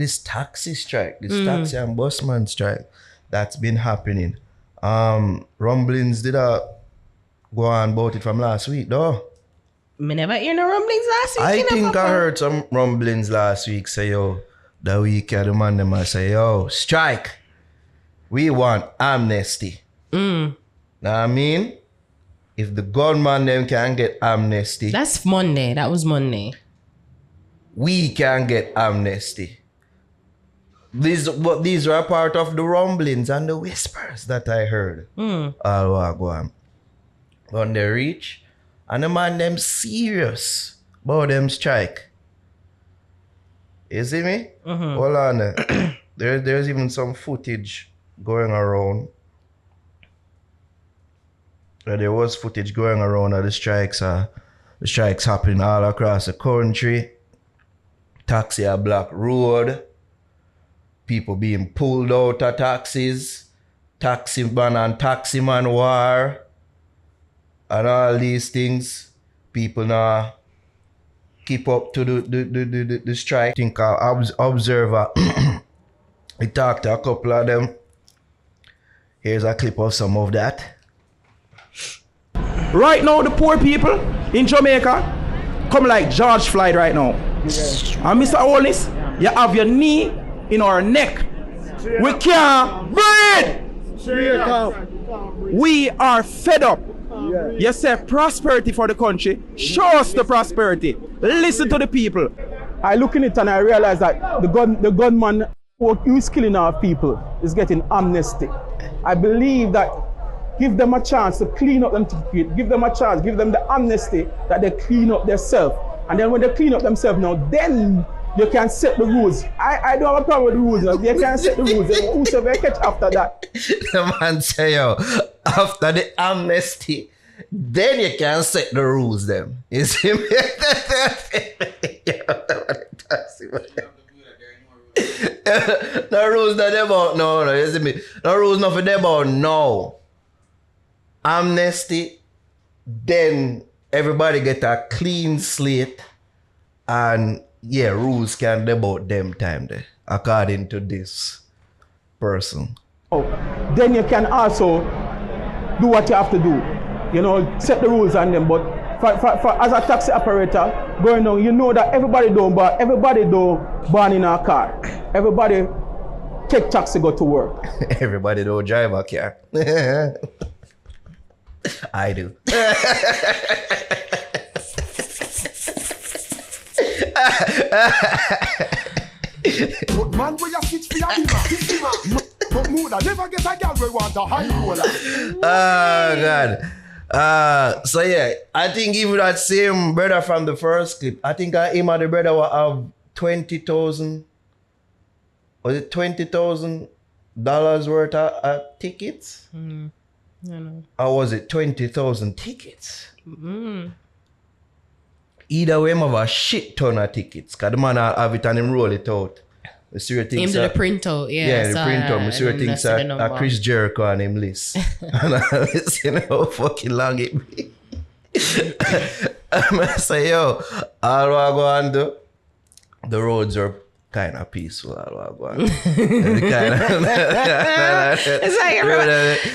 this taxi strike, this taxi and busman strike that's been happening. Rumblings did go on about it from last week, though. Me never hear no rumblings last week. I think I heard some rumblings last week say, yo, the weekend the man them say, yo, strike. We want amnesty. Now I mean, if the gunman them can get amnesty. That's Monday. That was Monday. We can get amnesty. These are a part of the rumblings and the whispers that I heard. All go on. When they reach, and the man them serious about them strike. You see me? Hold on. There's even some footage going around. There was footage going around of the strikes happening all across the country. Taxi a block road. People being pulled out of taxis. Taxi man and taxi man war. And all these things. People now keep up to the strike. I think I observer. I talked to a couple of them. Here's a clip of some of that. Right now, the poor people in Jamaica come like George Floyd right now. And Mr. Holness, you have your knee in our neck. We can't breathe. We are fed up. You say prosperity for the country. Show us the prosperity. Listen to the people. I look in it and I realize that the gunman who is killing our people is getting amnesty. I believe that give them a chance to clean up them ticket. Give them a chance. Give them the amnesty that they clean up themselves. And then when they clean up themselves now, then you can set the rules. I don't have a problem with the rules now. They can set the rules. And whosoever catch after that. The man say, yo, after the amnesty, then you can set the rules them. You see me? The rules that they about no, you see me? The rules not for them about no. Amnesty, then everybody get a clean slate, and yeah, rules can be about them time there, according to this person. Oh, then you can also do what you have to do. You know, set the rules on them. But for as a taxi operator going on, you know that everybody don't burn in a car. Everybody take taxi go to work. Everybody don't drive a car. I do. But man, where you switch for your but mood, I never get a girl where want a high roller. Oh God. So yeah, I think even that same brother from the first clip, I think him and the brother will have 20,000. Was it $20,000 worth of tickets? I know. Or was it 20,000 tickets? Either way, him have a shit ton of tickets. Because the man have it and him roll it out. Monsieur thinks him do the printout, yeah, the printout. Monsieur thinks a Chris Jericho on him list. And I see how fucking long it be. I say, yo, all I go and do, the roads are kind of peaceful. All I go and do. It's like,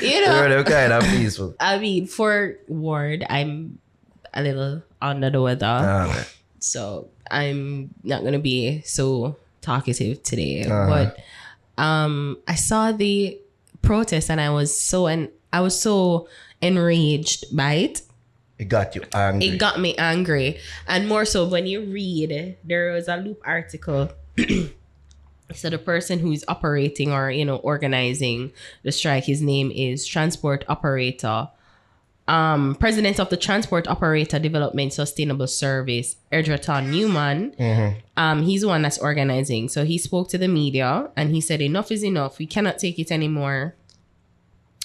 you know, they're kind of peaceful. I mean, for Ward, I'm a little under the weather. So I'm not going to be so talkative today. But I saw the protest and I was so enraged by it. It got you angry. It got me angry. And more so when you read, there was a Loop article. So the person who's operating or, you know, organizing the strike, his name is Transport Operator. President of the Transport Operator Development Sustainable Service, Edgerton Newman. He's the one that's organizing. So he spoke to the media and he said, enough is enough. We cannot take it anymore.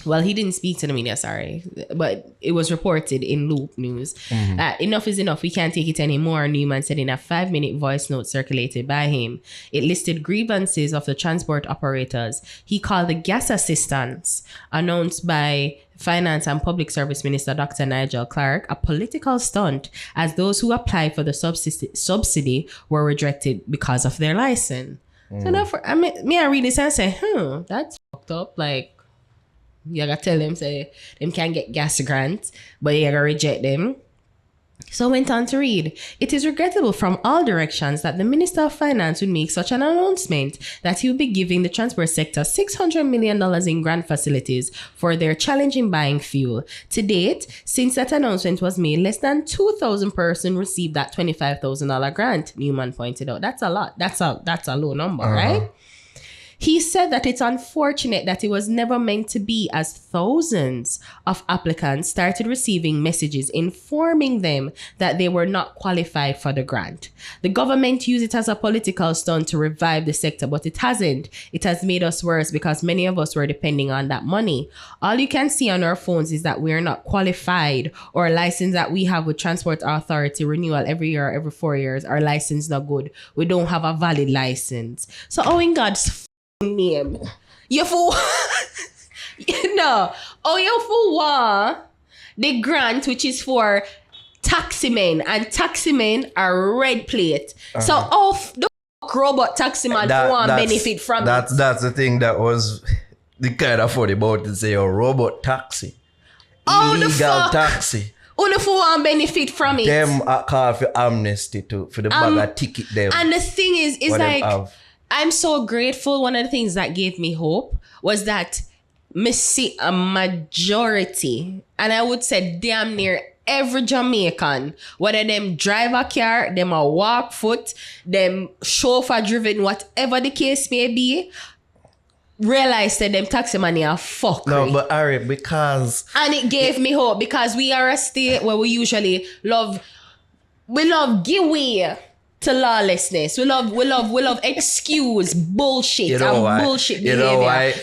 Well, he didn't speak to the media, sorry. But it was reported in Loop News that enough is enough. We can't take it anymore. Newman said in a 5-minute voice note circulated by him. It listed grievances of the transport operators. He called the gas assistance announced by Finance and Public Service Minister Dr. Nigel Clark a political stunt, as those who applied for the subsidy were rejected because of their license. So therefore, I read this and say, that's fucked up. Like, you gotta tell them, say, them can't get gas grants, but you gotta reject them. So I went on to read, it is regrettable from all directions that the Minister of Finance would make such an announcement that he would be giving the transport sector $600 million in grant facilities for their challenge in buying fuel. To date, since that announcement was made, less than 2,000 persons received that $25,000 grant, Newman pointed out. That's a lot. That's a low number, right? He said that it's unfortunate that it was never meant to be, as thousands of applicants started receiving messages informing them that they were not qualified for the grant. The government used it as a political stunt to revive the sector, but it hasn't. It has made us worse because many of us were depending on that money. All you can see on our phones is that we're not qualified, or a license that we have with Transport Authority renewal every year, every 4 years. Our license not good. We don't have a valid license. So, oh, in God's name, you fool. You fool the grant, which is for taximen, and taximen are red plate. So the robot taximan want benefit from it. That's the thing that was the kind of funny about to say, robot taxi, illegal taxi. Who the fool want benefit from it? Them call for amnesty for the bag of ticket them. And the thing is like, I'm so grateful. One of the things that gave me hope was that me see a majority, and I would say damn near every Jamaican, whether them drive a car, them a walk foot, them chauffeur driven, whatever the case may be, realize that them taxi money are fuckery. No, but Ari, because... And it gave me hope, because we are a state where we usually love give way to lawlessness. We love excuse bullshit bullshit behavior. You know why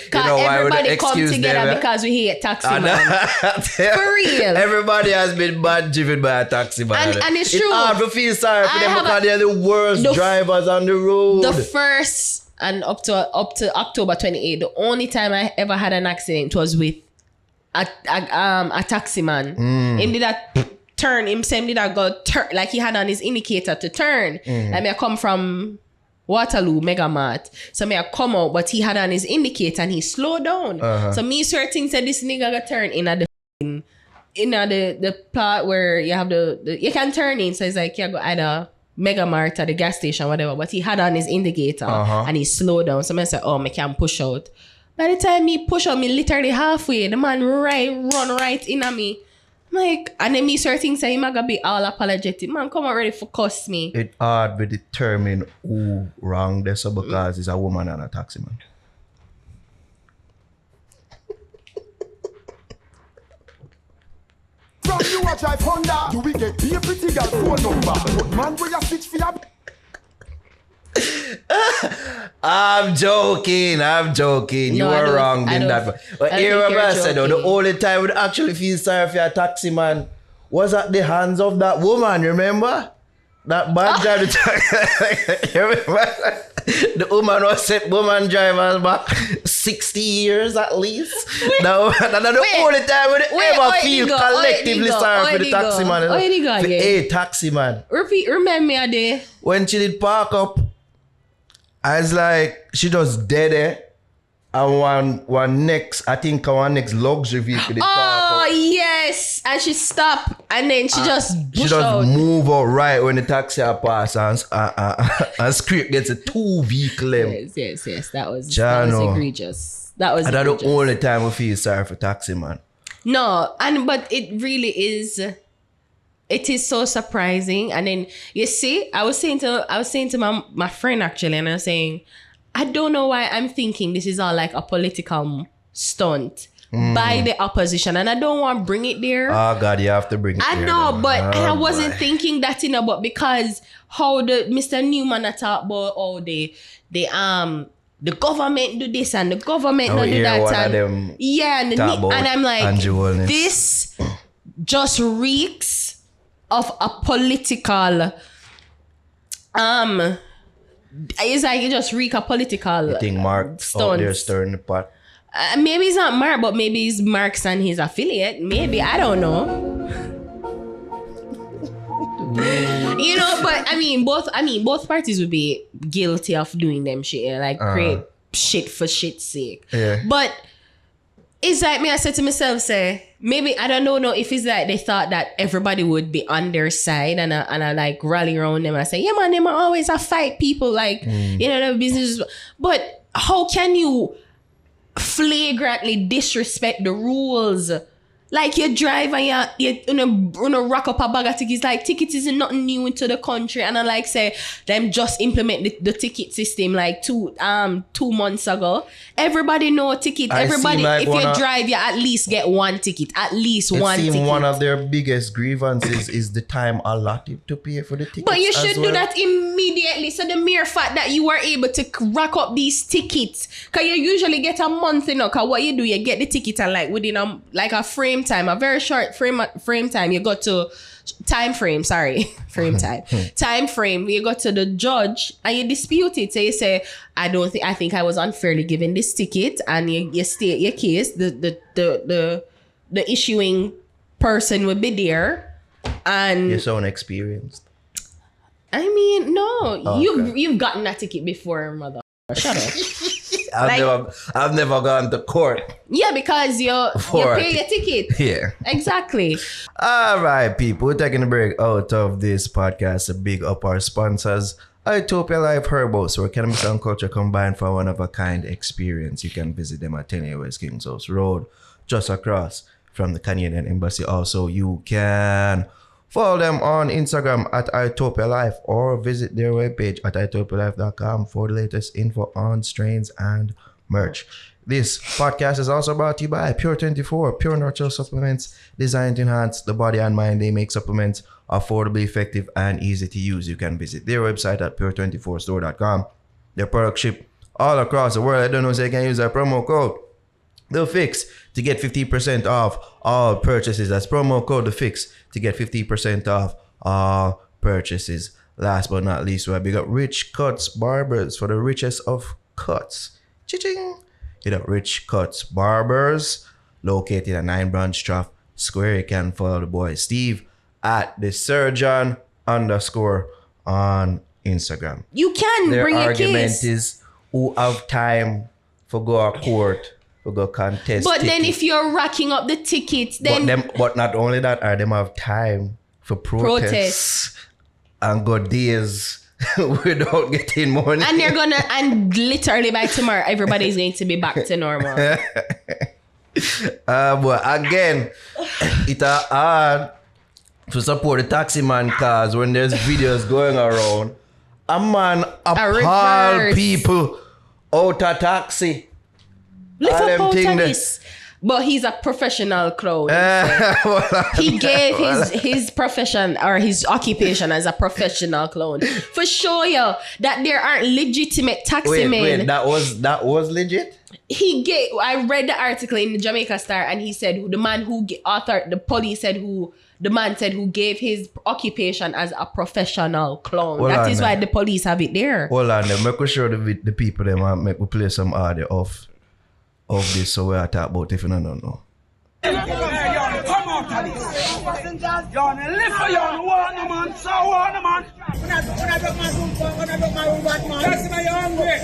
everybody come together because we hate taxi man. For real. Everybody has been bad driven by a taxi man. And it's true. It's hard to feel sorry for them because they're the worst drivers on the road. The first and up to October 28th, the only time I ever had an accident was with a taxi man. Him did that turn, him did that go turn, like he had on his indicator to turn. Like me I come from Waterloo Mega Mart, so me I come out, but he had on his indicator and he slowed down. So me certain said this nigga got turn in the part where you have the you can turn in, so it's like you go either Mega Mart or the gas station, whatever, but he had on his indicator and he slowed down. So I said, oh, me can push out. By the time me push out, me literally halfway, the man run right in on me. Like, and then me certain say him gonna be all apologetic. Man, come on ready for cuss me. It's hard to determine who wrong this because it's a woman and a taxi man. From you a drive Honda, you will get be a pretty girl phone number. But man, where you switch for your... I'm joking. You No, were wrong in that. But here I said, the only time we'd actually feel sorry for a taxi man was at the hands of that woman, remember? That bad driver. Remember? The woman was set woman drivers back 60 years at least. That's the only time we'd ever feel collectively sorry for the taxi man. Hey, taxi man. Remember me a day. When she did park up, I was like, she just dead there. And one next luxury vehicle. Oh, yes. And she stopped. And then she just pushed out. Move out right when the taxi pass and scrape gets a 2 vehicle. Yes. That was egregious. That was the only time we feel sorry for taxi man. No, but it really is. It is so surprising. And then you see, I was saying to my friend actually, and I was saying, I don't know why I'm thinking this is all like a political stunt by the opposition, and I don't want to bring it there. Oh God, you have to bring it there. I know, but I wasn't thinking that, but because how the Mr. Newman talk about the government do this and the government not do that, and I'm like, this just reeks of a political it's like it just reek a political. You think Mark out there stirring the pot? Maybe it's not Mark, but maybe it's Mark's and his affiliate. Maybe, I don't know. You know, but I mean, both parties would be guilty of doing them shit, like create shit for shit's sake. Yeah. But it's like me, I said to myself, say, maybe, I don't know if it's like they thought that everybody would be on their side and I like rally around them and I say, yeah man, they might always have fight people, like, you know, the business. But how can you flagrantly disrespect the rules? Like you drive and you rock up a bag of tickets. Like tickets isn't nothing new into the country. And I like say them just implement the ticket system like 2 months ago. Everybody know a ticket. Everybody, like if you drive, you at least get one ticket. At least one ticket. One of their biggest grievances is the time allotted to pay for the tickets. But you should do that immediately. So the mere fact that you were able to rack up these tickets, because you usually get a month, you know, because what you do, you get the ticket and like within a frame time, a very short frame time, you go to time frame you go to the judge and you dispute it. So you say, I think I was unfairly given this ticket, and you state your case. The issuing person will be there, and you're so inexperienced. I mean, no, you've gotten that ticket before, mother. Shut up. I've never gone to court. Yeah, because you pay your ticket. Yeah. Exactly. All right, people. We're taking a break out of this podcast. A big up our sponsors. Utopia Life Herbals, where cannabis and culture combined for one of a kind experience. You can visit them at 10 West Kings House Road, just across from the Canadian Embassy. Also, you can follow them on Instagram at Utopia Life or visit their webpage at utopialife.com for the latest info on strains and merch. This podcast is also brought to you by Pure 24, pure natural supplements designed to enhance the body and mind. They make supplements affordably, effective, and easy to use. You can visit their website at pure24store.com. Their products ship all across the world. I don't know if they can use our promo code The Fix to get 50% off all purchases. That's promo code The Fix to get 50% off all purchases. Last but not least, we got Rich Cuts Barbers for the richest of cuts. Cha-ching! You know, Rich Cuts Barbers, located at 9 Branch Trough Square. You can follow the boy Steve at the surgeon _ on Instagram. You can Their bring your argument case. is who have time for go to court. Go contest. But then tickets. if you're racking up the tickets, then but not only that, are them have time for protests and good days without getting money. and literally by tomorrow, everybody's going to be back to normal. But again, it's hard to support the taxi man cars when there's videos going around. A man appall people out of taxi. Lift up out of this. But he's a professional clown. He gave his profession or his occupation as a professional clown. For sure, that there aren't legitimate taxi men. Wait, that was legit? I read the article in the Jamaica Star, and he said the man who the man said who gave his occupation as a professional clown. That is why the police have it there. Hold on, then make sure the people them make we play some audio of this, so we are talk about if you don't know. Come out of this. Y'all live for y'all, want the man, so want the man. When I broke my room, man. That's why you're hungry.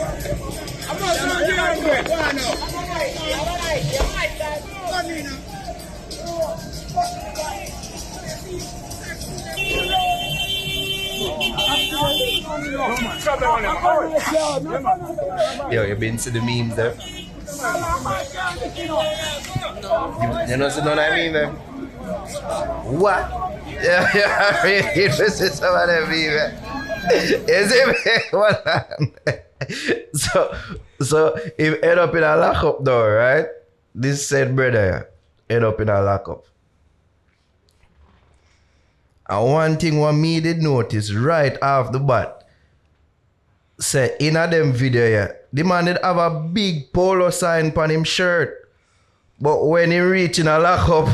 I'm not going to be hungry. Why not? Yo, you been to the memes there? You know what I mean there? What? Yeah, really, this is some of them memes. Is it? So if end up in a lockup though, right? This said brother end up in a lockup. And one thing what me did notice right off the bat, say in a them video, the man did have a big polo sign on him shirt. But when he reach in a lockup,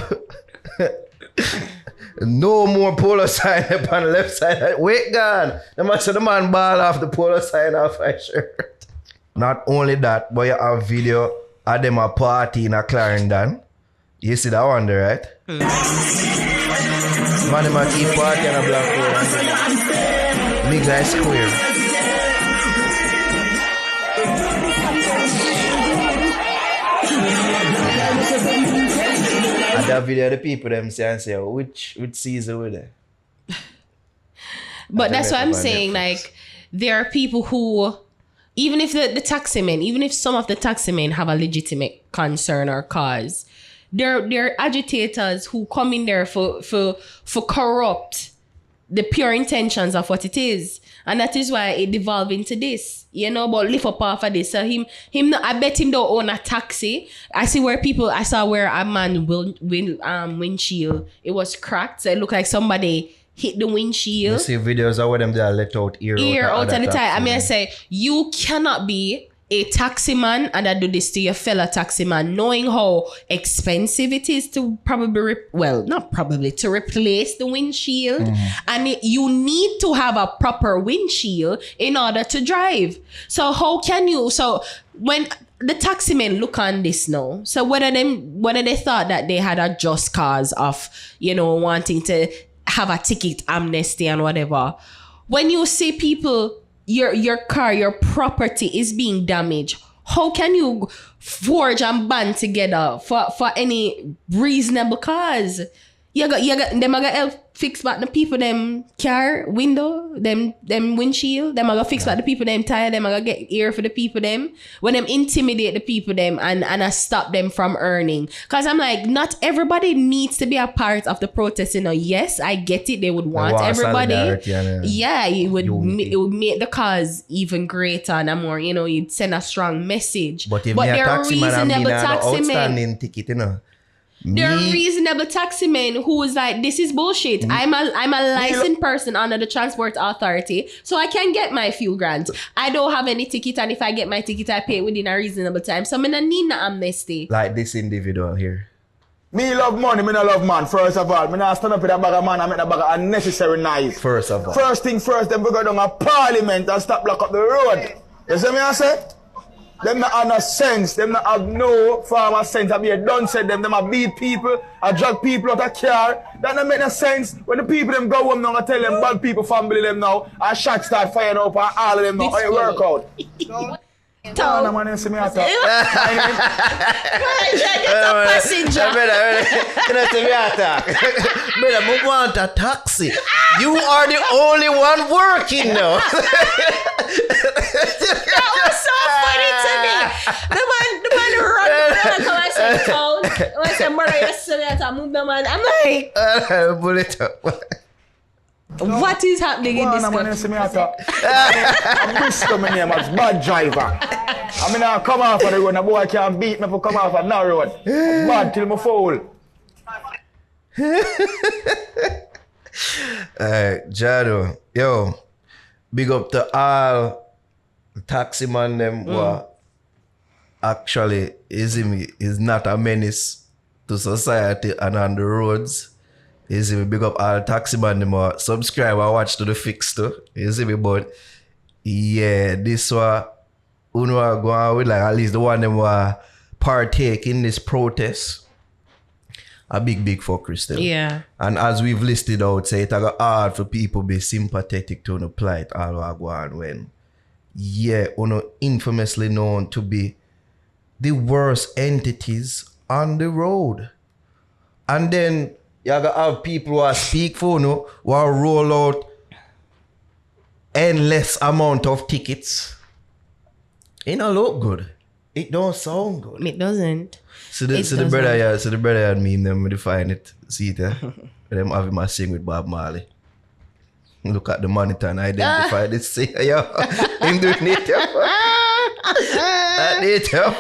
no more polo sign up on the left side. Wait, gone. The man ball off the polo sign off my shirt. Not only that, but you have video of them a party in a Clarendon. You see that one there, right? Man, them a keep party on a black road. Big guy square. And that video, the people them say, which season were they? But that's what I'm saying. Like, there are people who, even if the taxi men, even if some of the taxi men have a legitimate concern or cause, there are agitators who come in there for corrupt the pure intentions of what it is. And that is why it devolved into this, but lift up off of this. So him, I bet him don't own a taxi. I saw where a man windshield, it was cracked. So it looked like somebody hit the windshield. You see videos of where them they let out ear out of the time. I mean, I say, you cannot be a taxi man and I do this to your fellow taxi man, knowing how expensive it is to to replace the windshield. And you need to have a proper windshield in order to drive. So how can you, when the taxi men look on this now, so whether they thought that they had a just cause of, wanting to have a ticket amnesty and whatever, when you see people, your car, your property is being damaged, how can you forge and band together for any reasonable cause? You got them are gonna help fix back the people them car window, them windshield, them are gonna fix back the people them tire, them are gonna get ear for the people them when them intimidate the people them and I stop them from earning. Cause I'm like, not everybody needs to be a part of the protest, Yes, I get it. They would want everybody. Yeah, it would make the cause even greater and more, you'd send a strong message. But if there are reasonable taxi men, ticket, there are reasonable taxi men who is like, this is bullshit. I'm a licensed person under the Transport Authority, so I can get my fuel grant. I don't have any ticket, and if I get my ticket, I pay it within a reasonable time. So I don't need no amnesty. Like this individual here. Me love money, me not love man. First of all, me not stand up with a bag of man and make a bag of unnecessary knife. First of all. First thing first, them we go down a parliament and stop block up the road. You see me I say? Them not have no sense. Them not have no farmer sense. I be a done said them a beat people, I drag people out of car. That don't make no sense. When the people them go home now, I tell them bad people family them now, and shots start firing up and all of them now, how it work out. No, man, you see me at all. Passenger. Brother, I want a taxi. You are the only one working now. That was so funny to me. The man run around and I said, town. I said, brother, yesterday I moved the man. I'm like, pull it up. What is happening in this country? I'm Bristol, my name is bad driver. I mean, I come off of the road, a boy can't beat me for come off of that road. I'm bad till I fall. Jado, yo, big up to all the taxi man them who actually is not a menace to society and on the roads. You see me, big up all taxi man them who subscribe and watch to the fix too. You see me, but yeah, this one uno are going with like at least the one them who partake in this protest. A big fucker still. Yeah. And as we've listed out, say it's hard for people to be sympathetic to the plight all what go on when. Yeah, uno infamously known to be the worst entities on the road. And then you gotta have people who speak for you, who roll out endless amount of tickets. It don't look good. It don't sound good. It doesn't. So the brother and me, them define it. See it, them have him a sing with Bob Marley. Look at the monitor and identify this. Say, yo, him doing it, yo. That it, yo.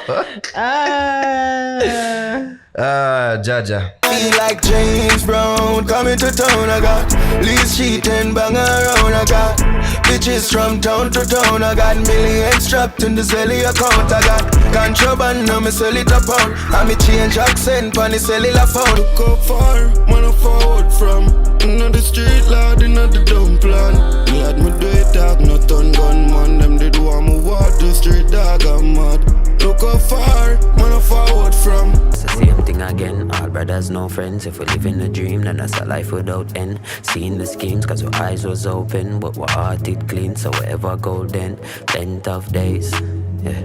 Jaja. Feel like James Brown coming to town. I got Lee's sheet and bang around. I got bitches from town to town. I got millions trapped in the celly account. I got contraband, now me sell it a pound. And me change accent on the cellular phone. Look up far, man I forward from. Inna the street lad, inna the dumb plan. Me had me do it talk, no ton gun man. Them they do want me walk the street dog, I'm mad. Look up far, man I forward from. It's the same thing again, all brothers, no friends. If we live in a dream, then that's a life without end. Seeing the schemes, cause our eyes was open, but our heart it clean, so whatever golden. 10 tough days, yeah.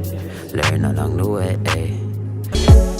Learn along the way, eh.